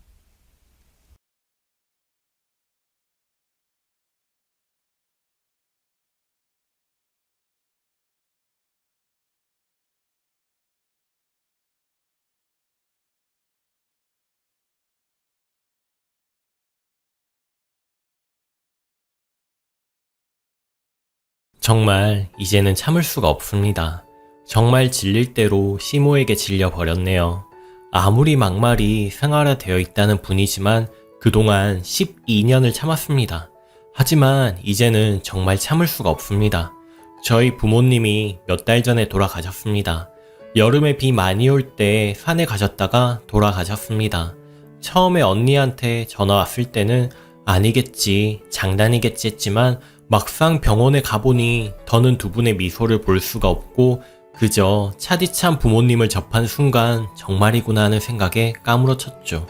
정말 이제는 참을 수가 없습니다. 정말 질릴 대로 시모에게 질려버렸네요. 아무리 막말이 생활화되어 있다는 분이지만 그동안 12년을 참았습니다. 하지만 이제는 정말 참을 수가 없습니다. 저희 부모님이 몇 달 전에 돌아가셨습니다. 여름에 비 많이 올 때 산에 가셨다가 돌아가셨습니다. 처음에 언니한테 전화 왔을 때는 아니겠지, 장난이겠지 했지만 막상 병원에 가보니 더는 두 분의 미소를 볼 수가 없고 그저 차디찬 부모님을 접한 순간 정말이구나 하는 생각에 까무러쳤죠.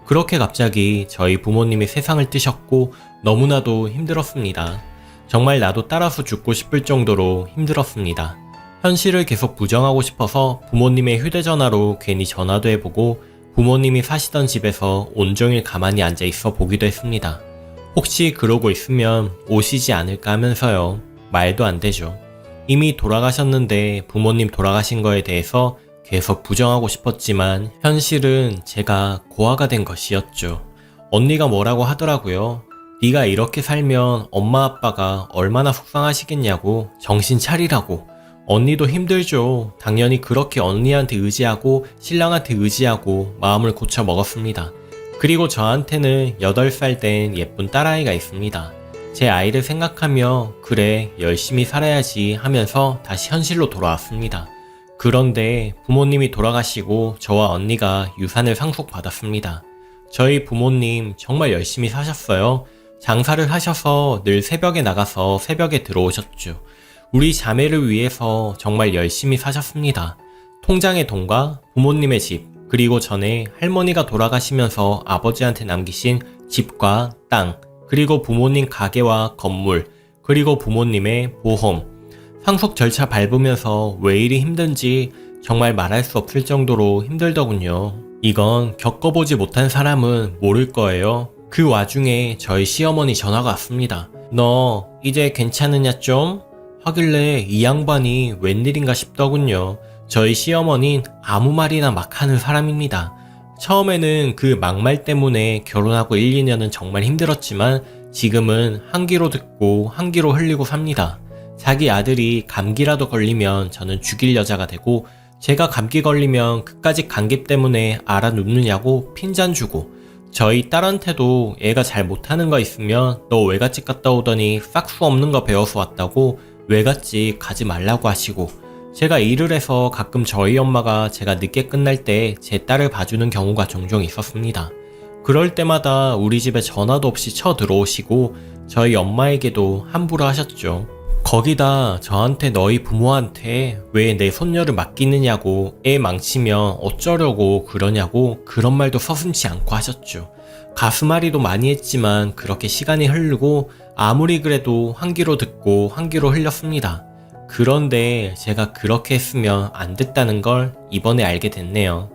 그렇게 갑자기 저희 부모님이 세상을 뜨셨고 너무나도 힘들었습니다. 정말 나도 따라서 죽고 싶을 정도로 힘들었습니다. 현실을 계속 부정하고 싶어서 부모님의 휴대전화로 괜히 전화도 해보고 부모님이 사시던 집에서 온종일 가만히 앉아 있어 보기도 했습니다. 혹시 그러고 있으면 오시지 않을까 하면서요. 말도 안 되죠. 이미 돌아가셨는데 부모님 돌아가신 거에 대해서 계속 부정하고 싶었지만 현실은 제가 고아가 된 것이었죠. 언니가 뭐라고 하더라고요. 네가 이렇게 살면 엄마 아빠가 얼마나 속상하시겠냐고, 정신 차리라고. 언니도 힘들죠. 당연히 그렇게 언니한테 의지하고 신랑한테 의지하고 마음을 고쳐 먹었습니다. 그리고 저한테는 8살 된 예쁜 딸아이가 있습니다. 제 아이를 생각하며 그래 열심히 살아야지 하면서 다시 현실로 돌아왔습니다. 그런데 부모님이 돌아가시고 저와 언니가 유산을 상속받았습니다. 저희 부모님 정말 열심히 사셨어요. 장사를 하셔서 늘 새벽에 나가서 새벽에 들어오셨죠. 우리 자매를 위해서 정말 열심히 사셨습니다. 통장의 돈과 부모님의 집, 그리고 전에 할머니가 돌아가시면서 아버지한테 남기신 집과 땅, 그리고 부모님 가게와 건물, 그리고 부모님의 보험, 상속 절차 밟으면서 왜 이리 힘든지 정말 말할 수 없을 정도로 힘들더군요. 이건 겪어보지 못한 사람은 모를 거예요. 그 와중에 저희 시어머니 전화가 왔습니다. 너 이제 괜찮으냐 좀? 하길래 이 양반이 웬일인가 싶더군요. 저희 시어머니는 아무 말이나 막 하는 사람입니다. 처음에는 그 막말 때문에 결혼하고 1, 2년은 정말 힘들었지만 지금은 한 귀로 듣고 한 귀로 흘리고 삽니다. 자기 아들이 감기라도 걸리면 저는 죽일 여자가 되고 제가 감기 걸리면 그까짓 감기 때문에 알아 눕느냐고 핀잔 주고 저희 딸한테도 애가 잘 못하는 거 있으면 너 외갓집 갔다 오더니 싹수 없는 거 배워서 왔다고 외갓집 가지 말라고 하시고 제가 일을 해서 가끔 저희 엄마가 제가 늦게 끝날 때 제 딸을 봐주는 경우가 종종 있었습니다. 그럴 때마다 우리 집에 전화도 없이 쳐 들어오시고 저희 엄마에게도 함부로 하셨죠. 거기다 저한테 너희 부모한테 왜 내 손녀를 맡기느냐고 애 망치면 어쩌려고 그러냐고 그런 말도 서슴지 않고 하셨죠. 가슴앓이도 많이 했지만 그렇게 시간이 흐르고 아무리 그래도 한 귀로 듣고 한 귀로 흘렸습니다. 그런데 제가 그렇게 했으면 안 됐다는 걸 이번에 알게 됐네요.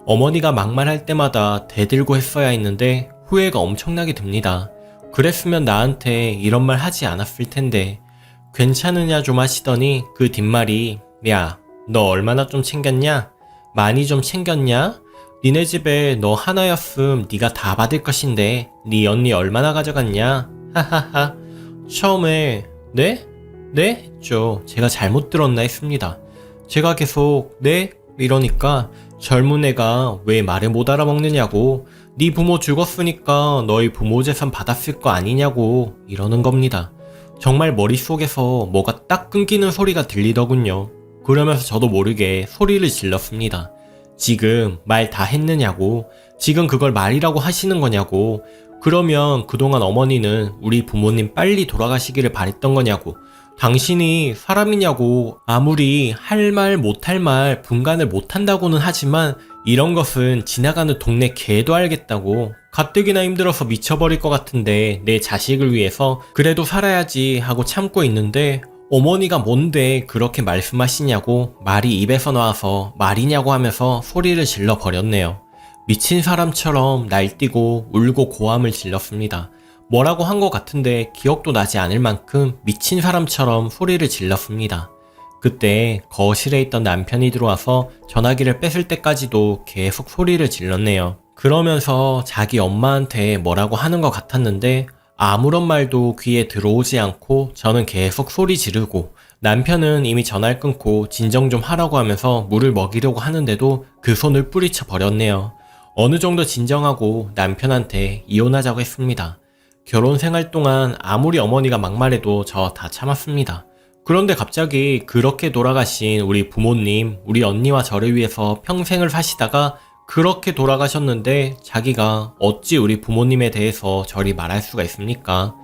어머니가 막말할 때마다 대들고 했어야 했는데 후회가 엄청나게 듭니다. 그랬으면 나한테 이런 말 하지 않았을 텐데 괜찮으냐 좀 하시더니 그 뒷말이 야, 너 얼마나 좀 챙겼냐? 많이 좀 챙겼냐? 니네 집에 너 하나였음 네가 다 받을 것인데 네 언니 얼마나 가져갔냐? 하하하. 처음에 네? 네? 했죠. 제가 잘못 들었나 했습니다. 제가 계속 네? 이러니까 젊은 애가 왜 말을 못 알아먹느냐고 네 부모 죽었으니까 너희 부모 재산 받았을 거 아니냐고 이러는 겁니다. 정말 머릿속에서 뭐가 딱 끊기는 소리가 들리더군요. 그러면서 저도 모르게 소리를 질렀습니다. 지금 말 다 했느냐고, 지금 그걸 말이라고 하시는 거냐고, 그러면 그동안 어머니는 우리 부모님 빨리 돌아가시기를 바랬던 거냐고, 당신이 사람이냐고, 아무리 할 말 못할 말 분간을 못한다고는 하지만 이런 것은 지나가는 동네 개도 알겠다고, 가뜩이나 힘들어서 미쳐버릴 것 같은데 내 자식을 위해서 그래도 살아야지 하고 참고 있는데 어머니가 뭔데 그렇게 말씀하시냐고 말이 입에서 나와서 말이냐고 하면서 소리를 질러 버렸네요. 미친 사람처럼 날뛰고 울고 고함을 질렀습니다. 뭐라고 한 것 같은데 기억도 나지 않을 만큼 미친 사람처럼 소리를 질렀습니다. 그때 거실에 있던 남편이 들어와서 전화기를 뺏을 때까지도 계속 소리를 질렀네요. 그러면서 자기 엄마한테 뭐라고 하는 것 같았는데 아무런 말도 귀에 들어오지 않고 저는 계속 소리 지르고 남편은 이미 전화를 끊고 진정 좀 하라고 하면서 물을 먹이려고 하는데도 그 손을 뿌리쳐 버렸네요. 어느 정도 진정하고 남편한테 이혼하자고 했습니다. 결혼 생활 동안 아무리 어머니가 막말해도 저 다 참았습니다. 그런데 갑자기 그렇게 돌아가신 우리 부모님, 우리 언니와 저를 위해서 평생을 사시다가 그렇게 돌아가셨는데 자기가 어찌 우리 부모님에 대해서 저리 말할 수가 있습니까?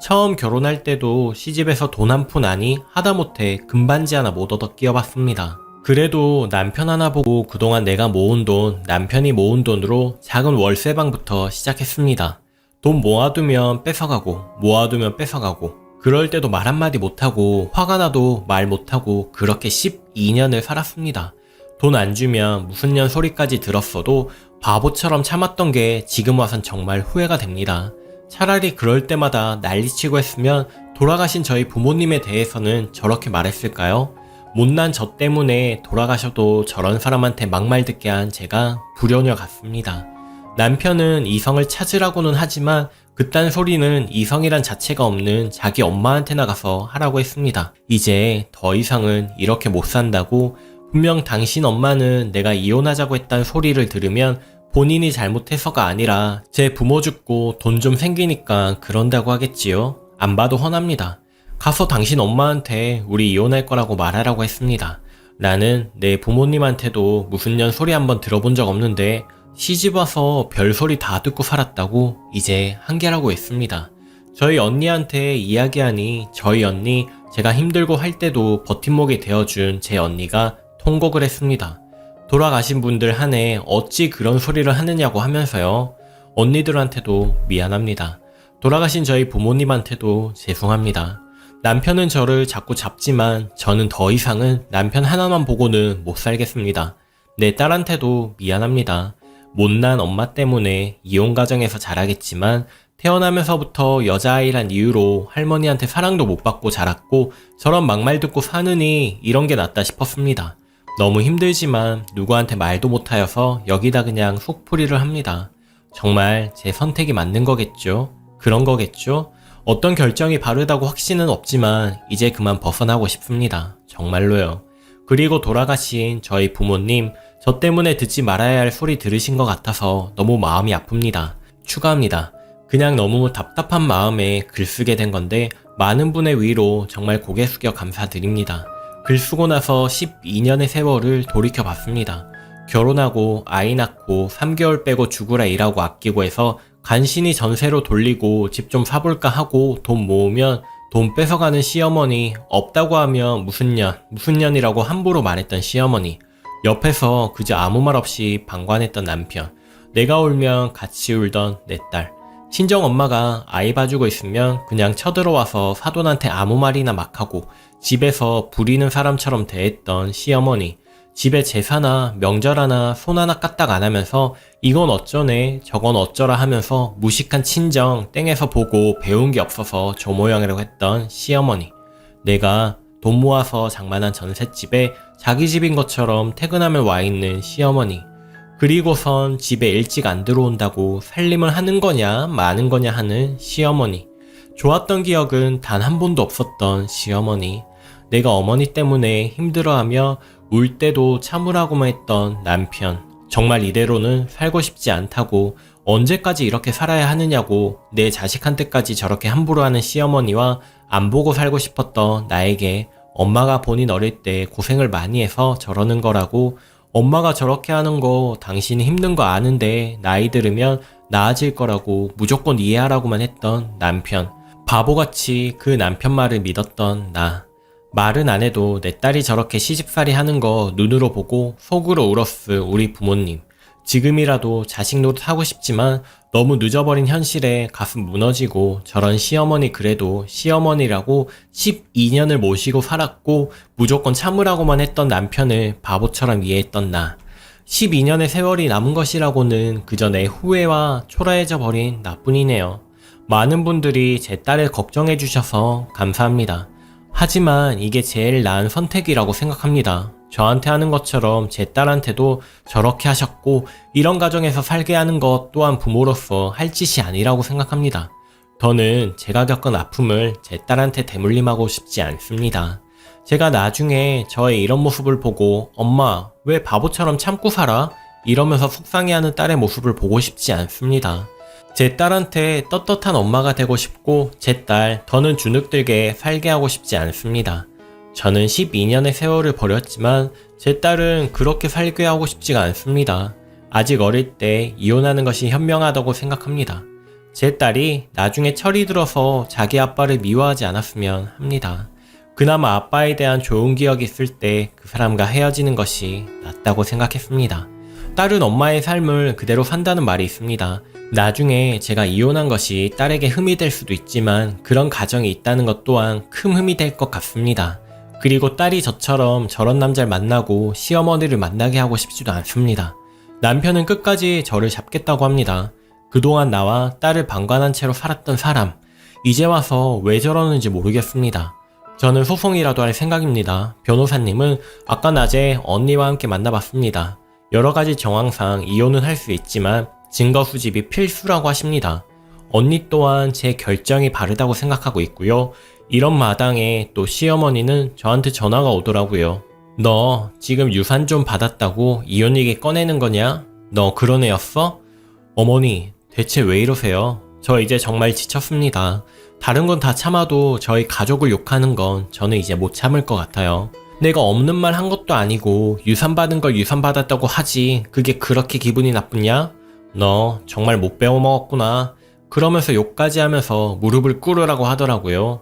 처음 결혼할 때도 시집에서 돈 한 푼 아니 하다못해 금반지 하나 못 얻어 끼워봤습니다. 그래도 남편 하나 보고 그동안 내가 모은 돈, 남편이 모은 돈으로 작은 월세방부터 시작했습니다. 돈 모아두면 뺏어가고 모아두면 뺏어가고 그럴 때도 말 한마디 못하고 화가 나도 말 못하고 그렇게 12년을 살았습니다. 돈 안 주면 무슨 년 소리까지 들었어도 바보처럼 참았던 게 지금 와선 정말 후회가 됩니다. 차라리 그럴 때마다 난리치고 했으면 돌아가신 저희 부모님에 대해서는 저렇게 말했을까요? 못난 저 때문에 돌아가셔도 저런 사람한테 막말 듣게 한 제가 불효녀 같습니다. 남편은 이성을 찾으라고는 하지만 그딴 소리는 이성이란 자체가 없는 자기 엄마한테나 가서 하라고 했습니다. 이제 더 이상은 이렇게 못 산다고, 분명 당신 엄마는 내가 이혼하자고 했단 소리를 들으면 본인이 잘못해서가 아니라 제 부모 죽고 돈 좀 생기니까 그런다고 하겠지요. 안 봐도 훤합니다. 가서 당신 엄마한테 우리 이혼할 거라고 말하라고 했습니다. 나는 내 부모님한테도 무슨 년 소리 한번 들어본 적 없는데 시집와서 별소리 다 듣고 살았다고 이제 한계라고 했습니다. 저희 언니한테 이야기하니 저희 언니, 제가 힘들고 할 때도 버팀목이 되어준 제 언니가 통곡을 했습니다. 돌아가신 분들 한해 어찌 그런 소리를 하느냐고 하면서요. 언니들한테도 미안합니다. 돌아가신 저희 부모님한테도 죄송합니다. 남편은 저를 자꾸 잡지만 저는 더 이상은 남편 하나만 보고는 못 살겠습니다. 내 딸한테도 미안합니다. 못난 엄마 때문에 이혼 가정에서 자라겠지만 태어나면서부터 여자아이란 이유로 할머니한테 사랑도 못 받고 자랐고 저런 막말 듣고 사느니 이런 게 낫다 싶었습니다. 너무 힘들지만 누구한테 말도 못하여서 여기다 그냥 속풀이를 합니다. 정말 제 선택이 맞는 거겠죠? 그런 거겠죠? 어떤 결정이 바르다고 확신은 없지만 이제 그만 벗어나고 싶습니다. 정말로요. 그리고 돌아가신 저희 부모님, 저 때문에 듣지 말아야 할 소리 들으신 것 같아서 너무 마음이 아픕니다. 추가합니다. 그냥 너무 답답한 마음에 글 쓰게 된 건데 많은 분의 위로 정말 고개 숙여 감사드립니다. 글 쓰고 나서 12년의 세월을 돌이켜봤습니다. 결혼하고 아이 낳고 3개월 빼고 죽으라 일하고 아끼고 해서 간신히 전세로 돌리고 집 좀 사볼까 하고 돈 모으면 돈 뺏어가는 시어머니, 없다고 하면 무슨 년이라고 함부로 말했던 시어머니, 옆에서 그저 아무 말 없이 방관했던 남편, 내가 울면 같이 울던 내 딸, 친정엄마가 아이 봐주고 있으면 그냥 쳐들어와서 사돈한테 아무 말이나 막 하고 집에서 부리는 사람처럼 대했던 시어머니, 집에 제사나 명절 하나 손 하나 까딱 안 하면서 이건 어쩌네 저건 어쩌라 하면서 무식한 친정 땡에서 보고 배운 게 없어서 저 모양이라고 했던 시어머니, 내가 돈 모아서 장만한 전셋집에 자기 집인 것처럼 퇴근하면 와 있는 시어머니, 그리고선 집에 일찍 안 들어온다고 살림을 하는 거냐 마는 거냐 하는 시어머니, 좋았던 기억은 단 한 번도 없었던 시어머니, 내가 어머니 때문에 힘들어하며 울 때도 참으라고만 했던 남편, 정말 이대로는 살고 싶지 않다고, 언제까지 이렇게 살아야 하느냐고 내 자식한테까지 저렇게 함부로 하는 시어머니와 안 보고 살고 싶었던 나에게 엄마가 본인 어릴 때 고생을 많이 해서 저러는 거라고, 엄마가 저렇게 하는 거 당신이 힘든 거 아는데 나이 들으면 나아질 거라고 무조건 이해하라고만 했던 남편, 바보같이 그 남편 말을 믿었던 나. 말은 안 해도 내 딸이 저렇게 시집살이 하는 거 눈으로 보고 속으로 울었을 우리 부모님. 지금이라도 자식 노릇 하고 싶지만 너무 늦어버린 현실에 가슴 무너지고, 저런 시어머니 그래도 시어머니라고 12년을 모시고 살았고 무조건 참으라고만 했던 남편을 바보처럼 이해했던 나. 12년의 세월이 남은 것이라고는 그저 내 후회와 초라해져 버린 나뿐이네요. 많은 분들이 제 딸을 걱정해 주셔서 감사합니다. 하지만 이게 제일 나은 선택이라고 생각합니다. 저한테 하는 것처럼 제 딸한테도 저렇게 하셨고 이런 가정에서 살게 하는 것 또한 부모로서 할 짓이 아니라고 생각합니다. 더는 제가 겪은 아픔을 제 딸한테 대물림하고 싶지 않습니다. 제가 나중에 저의 이런 모습을 보고 엄마 왜 바보처럼 참고 살아? 이러면서 속상해하는 딸의 모습을 보고 싶지 않습니다. 제 딸한테 떳떳한 엄마가 되고 싶고 제 딸 더는 주눅들게 살게 하고 싶지 않습니다. 저는 12년의 세월을 버렸지만 제 딸은 그렇게 살게 하고 싶지가 않습니다. 아직 어릴 때 이혼하는 것이 현명하다고 생각합니다. 제 딸이 나중에 철이 들어서 자기 아빠를 미워하지 않았으면 합니다. 그나마 아빠에 대한 좋은 기억이 있을 때 그 사람과 헤어지는 것이 낫다고 생각했습니다. 딸은 엄마의 삶을 그대로 산다는 말이 있습니다. 나중에 제가 이혼한 것이 딸에게 흠이 될 수도 있지만 그런 가정이 있다는 것 또한 큰 흠이 될 것 같습니다. 그리고 딸이 저처럼 저런 남자를 만나고 시어머니를 만나게 하고 싶지도 않습니다. 남편은 끝까지 저를 잡겠다고 합니다. 그동안 나와 딸을 방관한 채로 살았던 사람, 이제 와서 왜 저러는지 모르겠습니다. 저는 소송이라도 할 생각입니다. 변호사님은 아까 낮에 언니와 함께 만나봤습니다. 여러 가지 정황상 이혼은 할 수 있지만 증거 수집이 필수라고 하십니다. 언니 또한 제 결정이 바르다고 생각하고 있고요. 이런 마당에 또 시어머니는 저한테 전화가 오더라고요. 너 지금 유산 좀 받았다고 이혼 얘기 꺼내는 거냐? 너 그런 애였어? 어머니, 대체 왜 이러세요? 저 이제 정말 지쳤습니다. 다른 건 다 참아도 저희 가족을 욕하는 건 저는 이제 못 참을 것 같아요. 내가 없는 말 한 것도 아니고 유산 받은 걸 유산 받았다고 하지 그게 그렇게 기분이 나쁘냐? 너 정말 못 배워먹었구나. 그러면서 욕까지 하면서 무릎을 꿇으라고 하더라고요.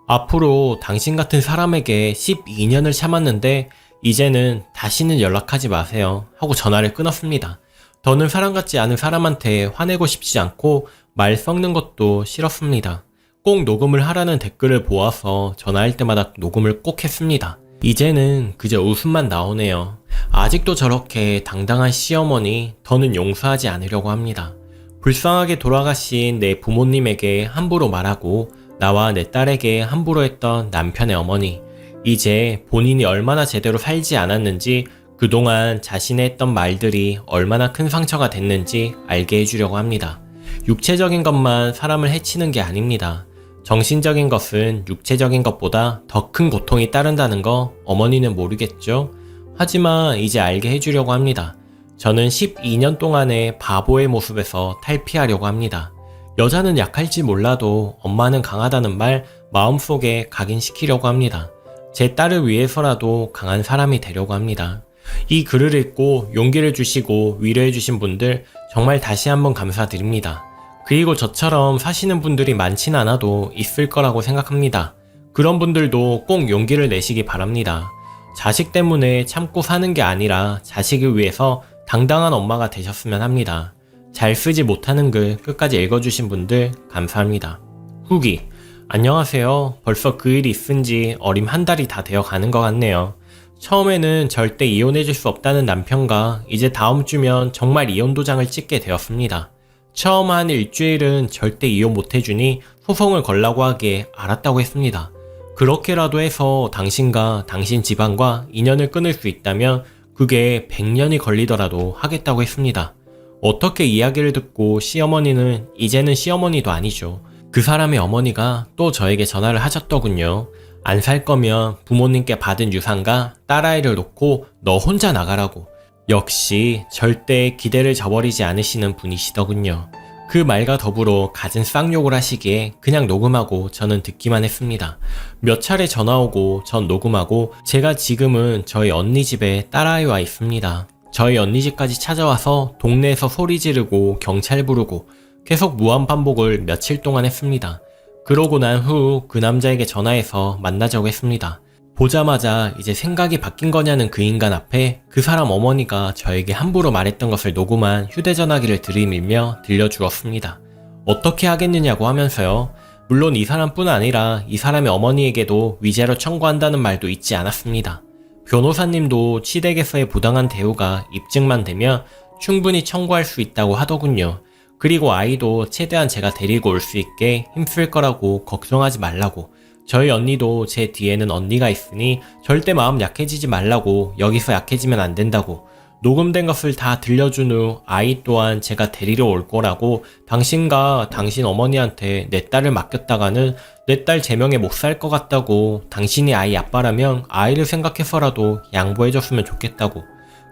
앞으로 당신 같은 사람에게 12년을 참았는데 이제는 다시는 연락하지 마세요 하고 전화를 끊었습니다. 더는 사람 같지 않은 사람한테 화내고 싶지 않고 말 섞는 것도 싫었습니다. 꼭 녹음을 하라는 댓글을 보아서 전화할 때마다 녹음을 꼭 했습니다. 이제는 그저 웃음만 나오네요. 아직도 저렇게 당당한 시어머니 더는 용서하지 않으려고 합니다. 불쌍하게 돌아가신 내 부모님에게 함부로 말하고 나와 내 딸에게 함부로 했던 남편의 어머니. 이제 본인이 얼마나 제대로 살지 않았는지 그동안 자신의 했던 말들이 얼마나 큰 상처가 됐는지 알게 해주려고 합니다. 육체적인 것만 사람을 해치는 게 아닙니다. 정신적인 것은 육체적인 것보다 더 큰 고통이 따른다는 거 어머니는 모르겠죠? 하지만 이제 알게 해주려고 합니다. 저는 12년 동안의 바보의 모습에서 탈피하려고 합니다. 여자는 약할지 몰라도 엄마는 강하다는 말 마음속에 각인시키려고 합니다. 제 딸을 위해서라도 강한 사람이 되려고 합니다. 이 글을 읽고 용기를 주시고 위로해 주신 분들 정말 다시 한번 감사드립니다. 그리고 저처럼 사시는 분들이 많진 않아도 있을 거라고 생각합니다. 그런 분들도 꼭 용기를 내시기 바랍니다. 자식 때문에 참고 사는 게 아니라 자식을 위해서 당당한 엄마가 되셨으면 합니다. 잘 쓰지 못하는 글 끝까지 읽어주신 분들 감사합니다. 후기. 안녕하세요. 벌써 그 일이 있은 지 어림 한 달이 다 되어 가는 것 같네요. 처음에는 절대 이혼해줄 수 없다는 남편과 이제 다음 주면 정말 이혼 도장을 찍게 되었습니다. 처음 한 일주일은 절대 이혼 못해주니 소송을 걸라고 하기에 알았다고 했습니다. 그렇게라도 해서 당신과 당신 집안과 인연을 끊을 수 있다면 그게 100년이 걸리더라도 하겠다고 했습니다. 어떻게 이야기를 듣고 시어머니는 이제는 시어머니도 아니죠. 그 사람의 어머니가 또 저에게 전화를 하셨더군요. 안 살 거면 부모님께 받은 유산과 딸아이를 놓고 너 혼자 나가라고. 역시 절대 기대를 저버리지 않으시는 분이시더군요. 그 말과 더불어 갖은 쌍욕을 하시기에 그냥 녹음하고 저는 듣기만 했습니다. 몇 차례 전화 오고 전 녹음하고 제가 지금은 저희 언니 집에 딸아이와 있습니다. 저희 언니 집까지 찾아와서 동네에서 소리 지르고 경찰 부르고 계속 무한반복을 며칠 동안 했습니다. 그러고 난 후 그 남자에게 전화해서 만나자고 했습니다. 보자마자 이제 생각이 바뀐 거냐는 그 인간 앞에 그 사람 어머니가 저에게 함부로 말했던 것을 녹음한 휴대전화기를 들이밀며 들려주었습니다. 어떻게 하겠느냐고 하면서요. 물론 이 사람뿐 아니라 이 사람의 어머니에게도 위자료 청구한다는 말도 잊지 않았습니다. 변호사님도 시댁에서의 부당한 대우가 입증만 되면 충분히 청구할 수 있다고 하더군요. 그리고 아이도 최대한 제가 데리고 올 수 있게 힘쓸 거라고 걱정하지 말라고. 저희 언니도 제 뒤에는 언니가 있으니 절대 마음 약해지지 말라고, 여기서 약해지면 안 된다고. 녹음된 것을 다 들려준 후 아이 또한 제가 데리러 올 거라고, 당신과 당신 어머니한테 내 딸을 맡겼다가는 내 딸 제명에 못 살 것 같다고, 당신이 아이 아빠라면 아이를 생각해서라도 양보해줬으면 좋겠다고.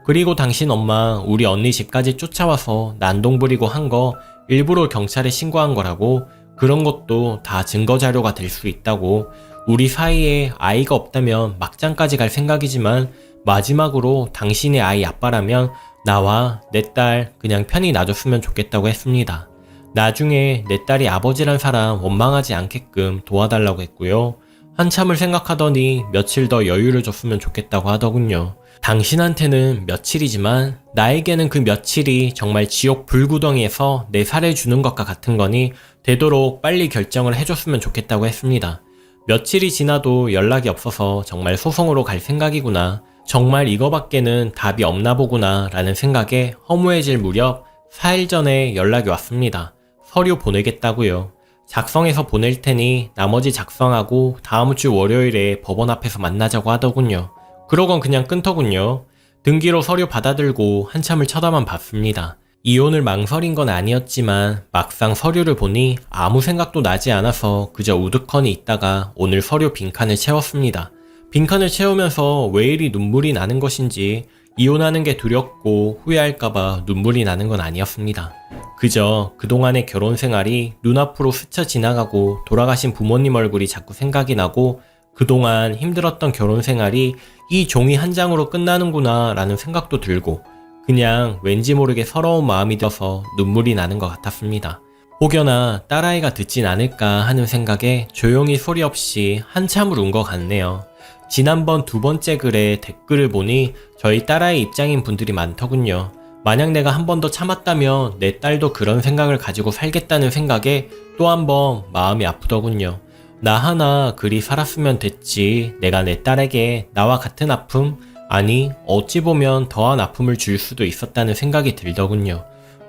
그리고 당신 엄마 우리 언니 집까지 쫓아와서 난동 부리고 한 거 일부러 경찰에 신고한 거라고. 그런 것도 다 증거 자료가 될 수 있다고. 우리 사이에 아이가 없다면 막장까지 갈 생각이지만 마지막으로 당신의 아이 아빠라면 나와 내 딸 그냥 편히 놔줬으면 좋겠다고 했습니다. 나중에 내 딸이 아버지란 사람 원망하지 않게끔 도와달라고 했고요. 한참을 생각하더니 며칠 더 여유를 줬으면 좋겠다고 하더군요. 당신한테는 며칠이지만 나에게는 그 며칠이 정말 지옥 불구덩이에서 내 살을 주는 것과 같은 거니 되도록 빨리 결정을 해줬으면 좋겠다고 했습니다. 며칠이 지나도 연락이 없어서 정말 소송으로 갈 생각이구나. 정말 이거밖에는 답이 없나 보구나 라는 생각에 허무해질 무렵 4일 전에 연락이 왔습니다. 서류 보내겠다고요. 작성해서 보낼 테니 나머지 작성하고 다음 주 월요일에 법원 앞에서 만나자고 하더군요. 그러곤 그냥 끊더군요. 등기로 서류 받아들고 한참을 쳐다만 봤습니다. 이혼을 망설인 건 아니었지만 막상 서류를 보니 아무 생각도 나지 않아서 그저 우두커니 있다가 오늘 서류 빈칸을 채웠습니다. 빈칸을 채우면서 왜 이리 눈물이 나는 것인지 이혼하는 게 두렵고 후회할까봐 눈물이 나는 건 아니었습니다. 그저 그동안의 결혼 생활이 눈앞으로 스쳐 지나가고 돌아가신 부모님 얼굴이 자꾸 생각이 나고 그동안 힘들었던 결혼 생활이 이 종이 한 장으로 끝나는구나 라는 생각도 들고 그냥 왠지 모르게 서러운 마음이 들어서 눈물이 나는 것 같았습니다. 혹여나 딸아이가 듣진 않을까 하는 생각에 조용히 소리 없이 한참을 운 것 같네요. 지난번 두 번째 글에 댓글을 보니 저희 딸아이 입장인 분들이 많더군요. 만약 내가 한 번 더 참았다면 내 딸도 그런 생각을 가지고 살겠다는 생각에 또 한 번 마음이 아프더군요. 나 하나 그리 살았으면 됐지. 내가 내 딸에게 나와 같은 아픔, 아니 어찌 보면 더한 아픔을 줄 수도 있었다는 생각이 들더군요.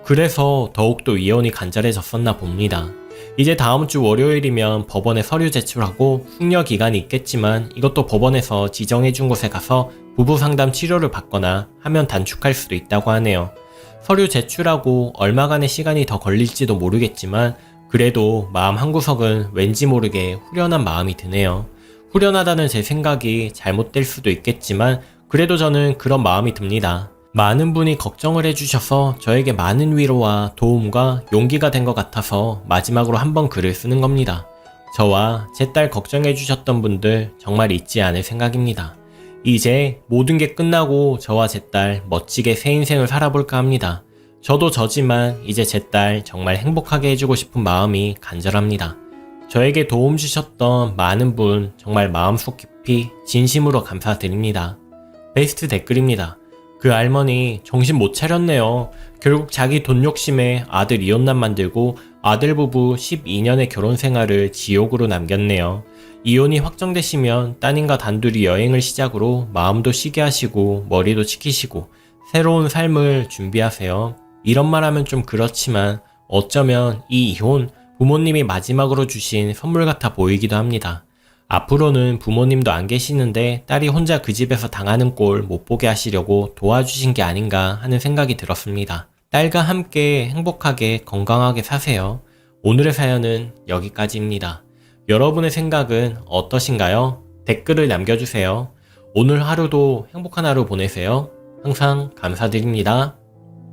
그래서 더욱더 이혼이 간절해졌었나 봅니다. 이제 다음 주 월요일이면 법원에 서류 제출하고 숙려 기간이 있겠지만 이것도 법원에서 지정해준 곳에 가서 부부 상담 치료를 받거나 하면 단축할 수도 있다고 하네요. 서류 제출하고 얼마간의 시간이 더 걸릴지도 모르겠지만 그래도 마음 한구석은 왠지 모르게 후련한 마음이 드네요. 후련하다는 제 생각이 잘못될 수도 있겠지만 그래도 저는 그런 마음이 듭니다. 많은 분이 걱정을 해주셔서 저에게 많은 위로와 도움과 용기가 된 것 같아서 마지막으로 한번 글을 쓰는 겁니다. 저와 제 딸 걱정해주셨던 분들 정말 잊지 않을 생각입니다. 이제 모든 게 끝나고 저와 제 딸 멋지게 새 인생을 살아볼까 합니다. 저도 저지만 이제 제 딸 정말 행복하게 해주고 싶은 마음이 간절합니다. 저에게 도움 주셨던 많은 분 정말 마음속 깊이 진심으로 감사드립니다. 베스트 댓글입니다. 그 할머니 정신 못 차렸네요. 결국 자기 돈 욕심에 아들 이혼남 만들고 아들 부부 12년의 결혼 생활을 지옥으로 남겼네요. 이혼이 확정되시면 따님과 단둘이 여행을 시작으로 마음도 쉬게 하시고 머리도 식히시고 새로운 삶을 준비하세요. 이런 말 하면 좀 그렇지만 어쩌면 이 이혼 부모님이 마지막으로 주신 선물 같아 보이기도 합니다. 앞으로는 부모님도 안 계시는데 딸이 혼자 그 집에서 당하는 꼴 못 보게 하시려고 도와주신 게 아닌가 하는 생각이 들었습니다. 딸과 함께 행복하게 건강하게 사세요. 오늘의 사연은 여기까지입니다. 여러분의 생각은 어떠신가요? 댓글을 남겨주세요. 오늘 하루도 행복한 하루 보내세요. 항상 감사드립니다.